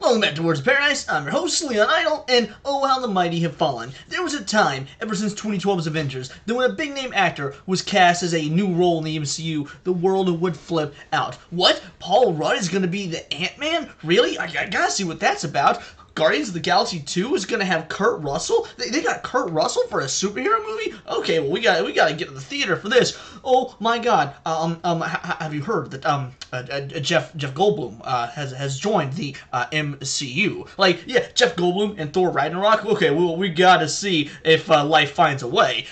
Welcome back to Words of Paradise. I'm your host, Leon Idol, and oh how the mighty have fallen. There was a time, ever since 2012's Avengers, that when a big-name actor was cast as a new role in the MCU, the world would flip out. What? Paul Rudd is gonna be the Ant-Man? Really? I gotta see what that's about. Guardians of the Galaxy 2 is gonna have Kurt Russell? They got Kurt Russell for a superhero movie? Okay, well we gotta get to the theater for this. Oh my God! Have you heard that Jeff Goldblum has joined the MCU? Like, yeah, Jeff Goldblum and Thor Ragnarok. Okay, well we gotta see if life finds a way.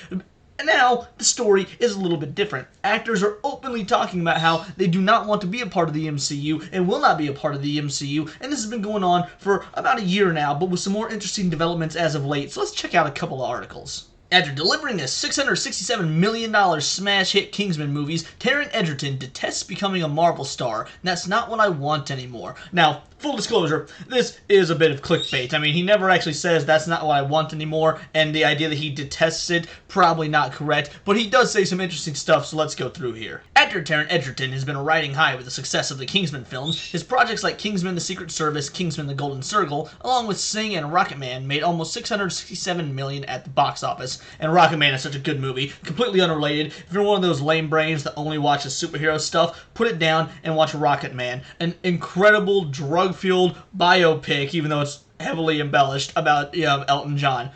And now, the story is a little bit different. Actors are openly talking about how they do not want to be a part of the MCU and will not be a part of the MCU, and this has been going on for about a year now, but with some more interesting developments as of late, so let's check out a couple of articles. After delivering a $667 million smash hit Kingsman movies, Taron Egerton detests becoming a Marvel star, and that's not what I want anymore. Now, full disclosure, this is a bit of clickbait. I mean, he never actually says that's not what I want anymore, and the idea that he detests it, probably not correct, but he does say some interesting stuff, so let's go through here. Actor Taron Egerton has been riding high with the success of the Kingsman films. His projects like Kingsman: The Secret Service, Kingsman: The Golden Circle, along with Sing and Rocketman, made almost $667 million at the box office. And Rocketman is such a good movie, completely unrelated. If you're one of those lame brains that only watches superhero stuff, put it down and watch Rocketman. An incredible drug-fueled biopic, even though it's heavily embellished, about Elton John.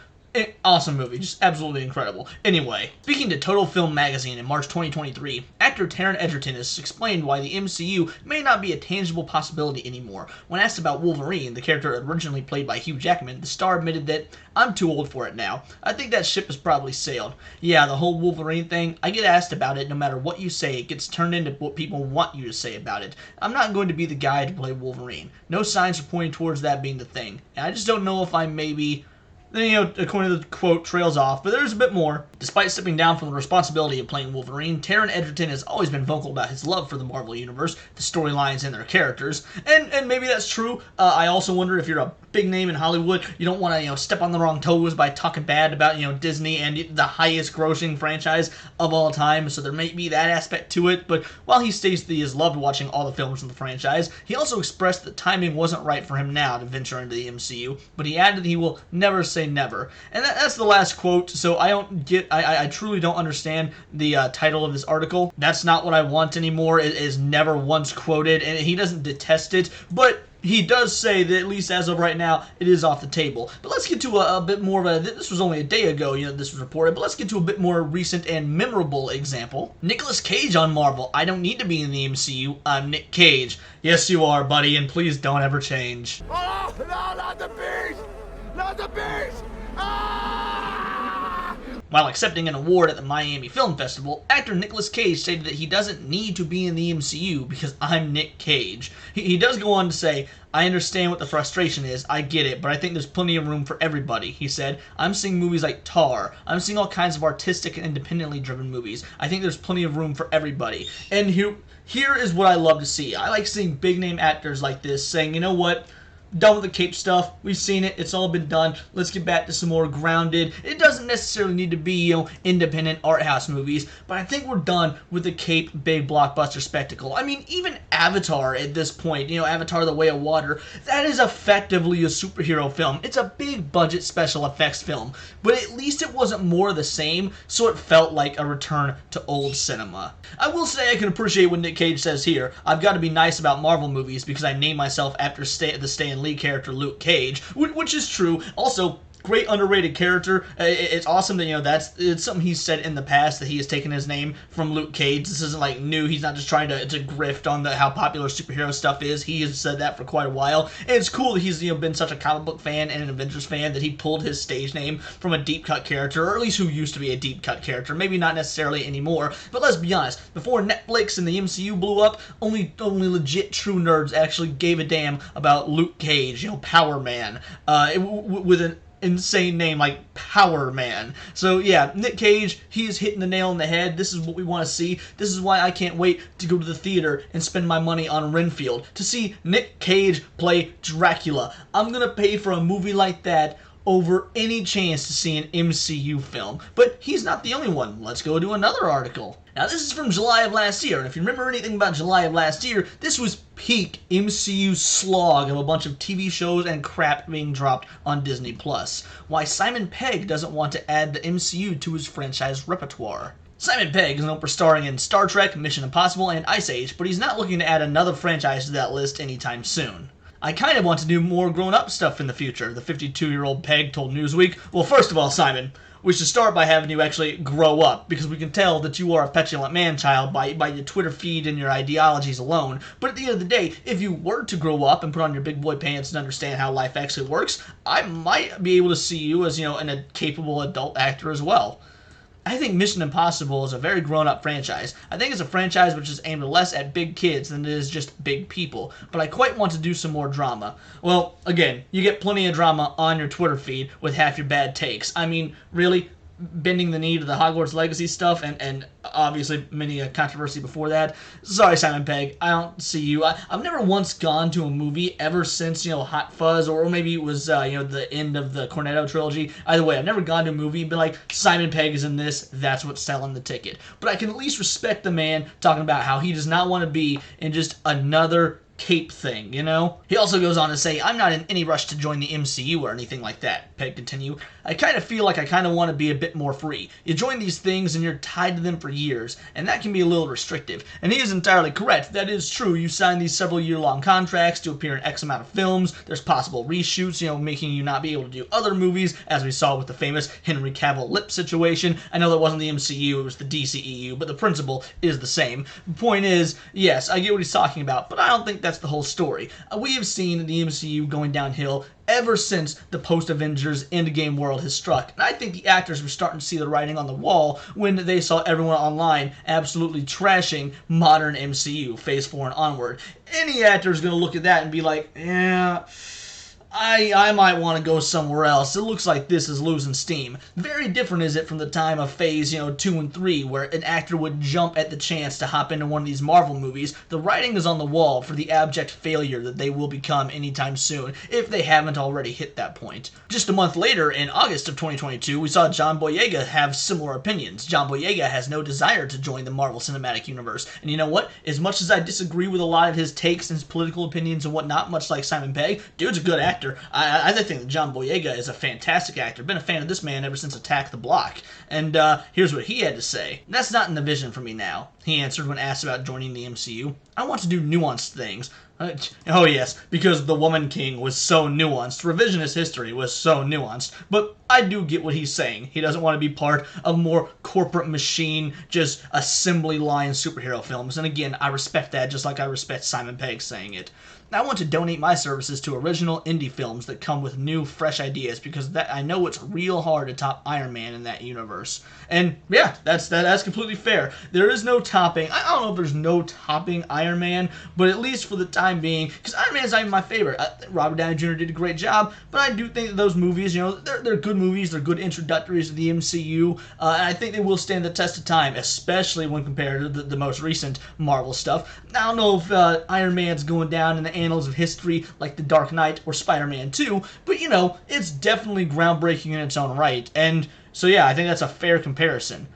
Awesome movie, just absolutely incredible. Anyway, speaking to Total Film Magazine in March 2023, actor Taron Egerton has explained why the MCU may not be a tangible possibility anymore. When asked about Wolverine, the character originally played by Hugh Jackman, the star admitted that, "I'm too old for it now. I think that ship has probably sailed." Yeah, the whole Wolverine thing, I get asked about it no matter what you say. It gets turned into what people want you to say about it. I'm not going to be the guy to play Wolverine. No signs are pointing towards that being the thing. And I just don't know if I'm maybe... Then, according to the quote, trails off, but there's a bit more. Despite stepping down from the responsibility of playing Wolverine, Taron Egerton has always been vocal about his love for the Marvel Universe, the storylines, and their characters. And maybe that's true. I also wonder if you're a big name in Hollywood, you don't want to, step on the wrong toes by talking bad about, Disney and the highest grossing franchise of all time, so there may be that aspect to it, but while he states that he has loved watching all the films in the franchise, he also expressed that timing wasn't right for him now to venture into the MCU, but he added that he will never say never. And that's the last quote, so I truly don't understand the title of this article. That's not what I want anymore. It is never once quoted, and he doesn't detest it, but he does say that, at least as of right now, it is off the table. But let's get to a bit more of a... This was only a day ago, this was reported, but let's get to a bit more recent and memorable example. Nicolas Cage on Marvel. I don't need to be in the MCU. I'm Nick Cage. Yes, you are, buddy, and please don't ever change. Oh, no, not the beast! Not the beast! Ah! While accepting an award at the Miami Film Festival, actor Nicolas Cage stated that he doesn't need to be in the MCU because I'm Nick Cage. He does go on to say, "I understand what the frustration is, I get it, but I think there's plenty of room for everybody." He said, "I'm seeing movies like Tar. I'm seeing all kinds of artistic and independently driven movies. I think there's plenty of room for everybody." And here is what I love to see. I like seeing big name actors like this saying, you know what? Done with the cape stuff. We've seen it. It's all been done. Let's get back to some more grounded. It doesn't necessarily need to be, independent art house movies, but I think we're done with the cape big blockbuster spectacle. I mean, even Avatar at this point, Avatar: The Way of Water, that is effectively a superhero film. It's a big budget special effects film, but at least it wasn't more of the same, so it felt like a return to old cinema. I will say I can appreciate what Nick Cage says here. I've got to be nice about Marvel movies because I named myself after the Stan Lee character Luke Cage, which is true. Also, great underrated character. It's awesome that it's something he's said in the past, that he has taken his name from Luke Cage. This isn't like new. He's not just trying to grift on how popular superhero stuff is. He has said that for quite a while, and it's cool that he's been such a comic book fan and an Avengers fan that he pulled his stage name from a deep cut character, or at least who used to be a deep cut character. Maybe not necessarily anymore, but let's be honest. Before Netflix and the MCU blew up, only legit true nerds actually gave a damn about Luke Cage, Power Man, with an insane name like Power Man. So yeah, Nick Cage, he is hitting the nail on the head. This is what we want to see. This is why I can't wait to go to the theater and spend my money on Renfield to see Nick Cage play Dracula. I'm gonna pay for a movie like that over any chance to see an MCU film. But he's not the only one. Let's go to another article. Now, this is from July of last year, and if you remember anything about July of last year, this was peak MCU slog of a bunch of TV shows and crap being dropped on Disney+. Why Simon Pegg doesn't want to add the MCU to his franchise repertoire. Simon Pegg is known for starring in Star Trek, Mission Impossible, and Ice Age, but he's not looking to add another franchise to that list anytime soon. I kind of want to do more grown-up stuff in the future, the 52-year-old Pegg told Newsweek. Well, first of all, Simon, we should start by having you actually grow up, because we can tell that you are a petulant man-child by your Twitter feed and your ideologies alone. But at the end of the day, if you were to grow up and put on your big boy pants and understand how life actually works, I might be able to see you as, a capable adult actor as well. I think Mission Impossible is a very grown-up franchise. I think it's a franchise which is aimed less at big kids than it is just big people. But I quite want to do some more drama. Well, again, you get plenty of drama on your Twitter feed with half your bad takes. I mean, really? Bending the knee to the Hogwarts Legacy stuff and obviously many a controversy before that. Sorry, Simon Pegg, I don't see you. I've never once gone to a movie ever since, Hot Fuzz, or maybe it was, the end of the Cornetto trilogy. Either way, I've never gone to a movie and been like, Simon Pegg is in this, that's what's selling the ticket. But I can at least respect the man talking about how he does not want to be in just another cape thing, He also goes on to say, I'm not in any rush to join the MCU or anything like that, Pegg continued. I kind of feel like I kind of want to be a bit more free. You join these things and you're tied to them for years, and that can be a little restrictive. And he is entirely correct. That is true. You sign these several year-long contracts to appear in X amount of films. There's possible reshoots, making you not be able to do other movies, as we saw with the famous Henry Cavill lip situation. I know that wasn't the MCU, it was the DCEU, but the principle is the same. The point is, yes, I get what he's talking about, but I don't think that's the whole story. We have seen the MCU going downhill ever since the post-Avengers Endgame world has struck. And I think the actors were starting to see the writing on the wall when they saw everyone online absolutely trashing modern MCU, Phase 4 and onward. Any actor is going to look at that and be like, yeah, I might want to go somewhere else. It looks like this is losing steam. Very different is it from the time of Phase, 2 and 3, where an actor would jump at the chance to hop into one of these Marvel movies. The writing is on the wall for the abject failure that they will become anytime soon, if they haven't already hit that point. Just a month later, in August of 2022, we saw John Boyega have similar opinions. John Boyega has no desire to join the Marvel Cinematic Universe. And you know what? As much as I disagree with a lot of his takes and his political opinions and whatnot, much like Simon Pegg, dude's a good actor. I think that John Boyega is a fantastic actor. Been a fan of this man ever since Attack the Block. And here's what he had to say. That's not in the vision for me now, he answered when asked about joining the MCU. I want to do nuanced things. Oh yes, because The Woman King was so nuanced. Revisionist history was so nuanced. But I do get what he's saying. He doesn't want to be part of more corporate machine, just assembly line superhero films. And again, I respect that just like I respect Simon Pegg saying it. I want to donate my services to original indie films that come with new, fresh ideas because I know it's real hard to top Iron Man in that universe. And yeah, that's completely fair. There is no topping. I don't know if there's no topping Iron Man, but at least for the time being, because Iron Man is not even my favorite. Robert Downey Jr. did a great job, but I do think that those movies, they're good movies. They're good introductories to the MCU, and I think they will stand the test of time, especially when compared to the most recent Marvel stuff. I don't know if Iron Man's going down in the annals of history like The Dark Knight or Spider-Man 2, but it's definitely groundbreaking in its own right, and so yeah, I think that's a fair comparison.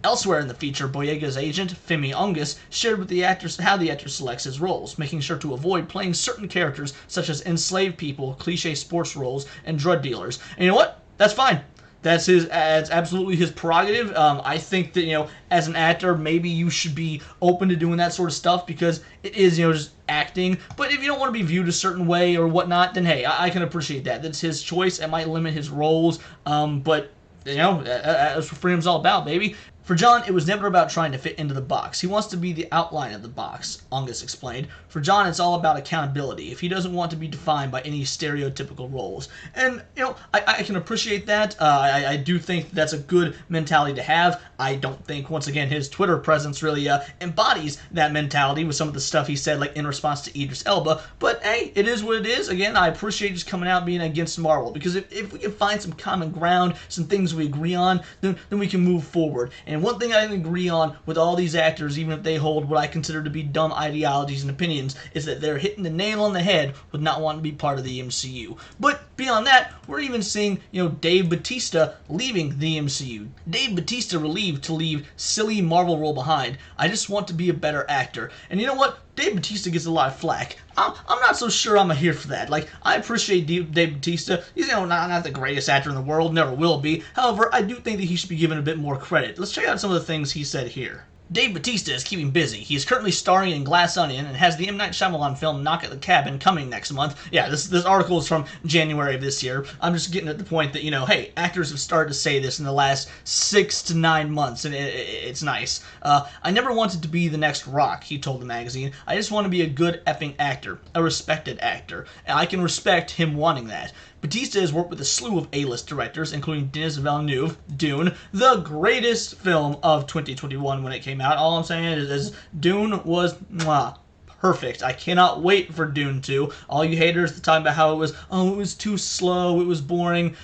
Elsewhere in the feature, Boyega's agent, Femi Ungus, shared with the actors how the actor selects his roles, making sure to avoid playing certain characters such as enslaved people, cliche sports roles, and drug dealers. And you know what? That's fine. That's absolutely his prerogative. I think that, as an actor, maybe you should be open to doing that sort of stuff because it is, just acting. But if you don't want to be viewed a certain way or whatnot, then hey, I can appreciate that. That's his choice. It might limit his roles, but, that's what freedom's all about, baby. For John, it was never about trying to fit into the box. He wants to be the outline of the box, Ungus explained. For John, it's all about accountability, if he doesn't want to be defined by any stereotypical roles. And, I can appreciate that. I do think that's a good mentality to have. I don't think, once again, his Twitter presence really embodies that mentality with some of the stuff he said, like in response to Idris Elba. But, hey, it is what it is. Again, I appreciate just coming out being against Marvel, because if we can find some common ground, some things we agree on, then we can move forward. And one thing I can agree on with all these actors, even if they hold what I consider to be dumb ideologies and opinions, is that they're hitting the nail on the head with not wanting to be part of the MCU. But Beyond that, we're even seeing, Dave Bautista leaving the MCU. Dave Bautista relieved to leave silly Marvel role behind. I just want to be a better actor. And you know what? Dave Bautista gets a lot of flack. I'm not so sure I'm here for that. Like, I appreciate Dave Bautista. He's, not the greatest actor in the world, never will be. However, I do think that he should be given a bit more credit. Let's check out some of the things he said here. Dave Bautista is keeping busy. He is currently starring in Glass Onion and has the M. Night Shyamalan film Knock at the Cabin coming next month. Yeah, this article is from January of this year. I'm just getting at the point that, hey, actors have started to say this in the last 6 to 9 months, and it's nice. I never wanted to be the next Rock, he told the magazine. I just want to be a good effing actor, a respected actor, and I can respect him wanting that. Bautista has worked with a slew of A-list directors, including Denis Villeneuve, Dune, the greatest film of 2021 when it came out. All I'm saying is Dune was perfect. I cannot wait for Dune 2. All you haters talking about how it was too slow, it was boring.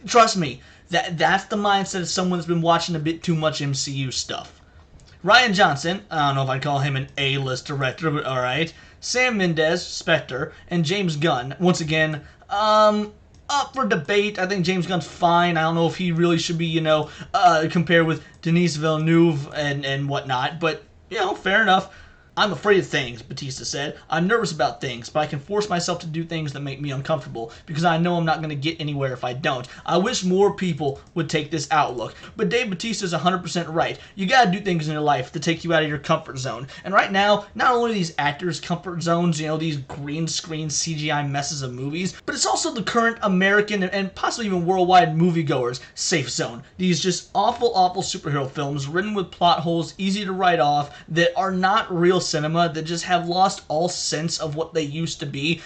Trust me, that's the mindset of someone that's been watching a bit too much MCU stuff. Rian Johnson, I don't know if I'd call him an A-list director, but alright. Sam Mendes, Spectre, and James Gunn, once again, up for debate. I think James Gunn's fine. I don't know if he really should be, compared with Denis Villeneuve and whatnot, but, fair enough. I'm afraid of things, Bautista said. I'm nervous about things, but I can force myself to do things that make me uncomfortable because I know I'm not going to get anywhere if I don't. I wish more people would take this outlook. But Dave Bautista is 100% right. You got to do things in your life to take you out of your comfort zone. And right now, not only are these actors' comfort zones, these green screen CGI messes of movies, but it's also the current American and possibly even worldwide moviegoers' safe zone. These just awful, awful superhero films written with plot holes easy to write off that are not real cinema, that just have lost all sense of what they used to be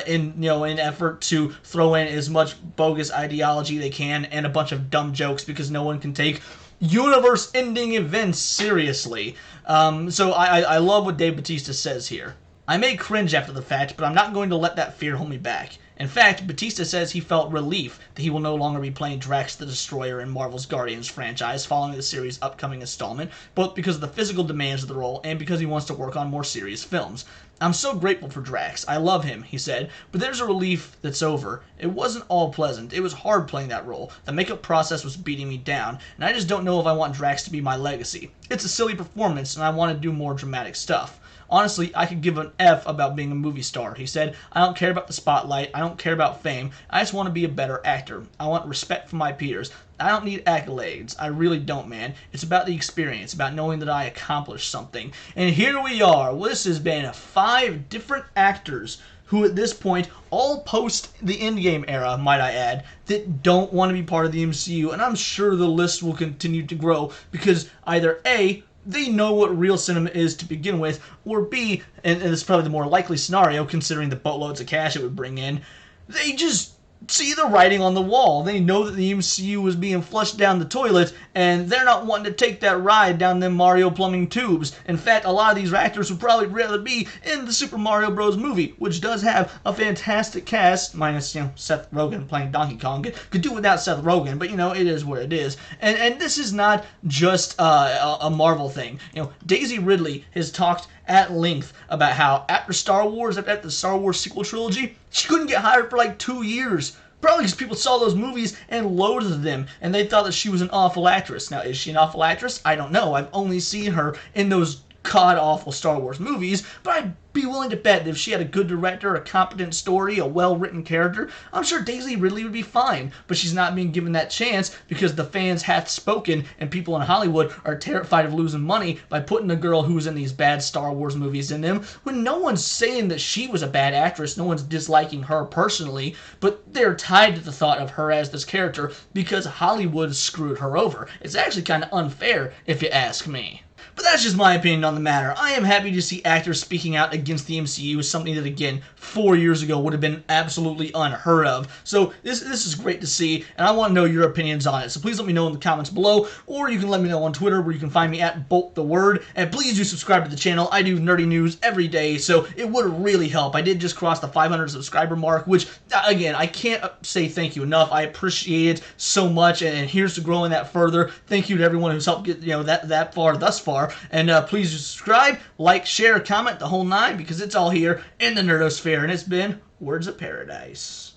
in effort to throw in as much bogus ideology they can and a bunch of dumb jokes because no one can take universe-ending events seriously. So I love what Dave Bautista says here. I may cringe after the fact, but I'm not going to let that fear hold me back. In fact, Bautista says he felt relief that he will no longer be playing Drax the Destroyer in Marvel's Guardians franchise following the series' upcoming installment, both because of the physical demands of the role and because he wants to work on more serious films. I'm so grateful for Drax. I love him, he said, but there's a relief that's over. It wasn't all pleasant. It was hard playing that role. The makeup process was beating me down, and I just don't know if I want Drax to be my legacy. It's a silly performance, and I want to do more dramatic stuff. Honestly, I could give an F about being a movie star, he said. I don't care about the spotlight. I don't care about fame. I just want to be a better actor. I want respect from my peers. I don't need accolades. I really don't, man. It's about the experience, about knowing that I accomplished something. And here we are. Well, this has been 5 different actors who at this point, all post the Endgame era, might I add, that don't want to be part of the MCU. And I'm sure the list will continue to grow because either A, they know what real cinema is to begin with, or B, and this is probably the more likely scenario considering the boatloads of cash it would bring in, they just see the writing on the wall. They know that the MCU was being flushed down the toilet, and they're not wanting to take that ride down them Mario plumbing tubes. In fact, a lot of these actors would probably rather be in the Super Mario Bros. Movie, which does have a fantastic cast, minus, Seth Rogen playing Donkey Kong. Could do without Seth Rogen, but, it is what it is. And this is not just a Marvel thing. Daisy Ridley has talked at length about how after Star Wars, after the Star Wars sequel trilogy, she couldn't get hired for like 2 years. Probably because people saw those movies and loathed them, and they thought that she was an awful actress. Now, is she an awful actress? I don't know. I've only seen her in those god-awful Star Wars movies, but I'd be willing to bet that if she had a good director, a competent story, a well-written character, I'm sure Daisy Ridley would be fine, but she's not being given that chance because the fans hath spoken and people in Hollywood are terrified of losing money by putting a girl who's in these bad Star Wars movies in them when no one's saying that she was a bad actress, no one's disliking her personally, but they're tied to the thought of her as this character because Hollywood screwed her over. It's actually kind of unfair if you ask me. But that's just my opinion on the matter. I am happy to see actors speaking out against the MCU, something that, again, 4 years ago would have been absolutely unheard of. So this is great to see, and I want to know your opinions on it. So please let me know in the comments below, or you can let me know on Twitter, where you can find me at BoltTheWord. And please do subscribe to the channel. I do nerdy news every day, so it would really help. I did just cross the 500 subscriber mark, which, again, I can't say thank you enough. I appreciate it so much, and here's to growing that further. Thank you to everyone who's helped get that far thus far. And please subscribe, like, share, comment, the whole 9, because it's all here in the Nerdosphere, and it's been Words of Paradise.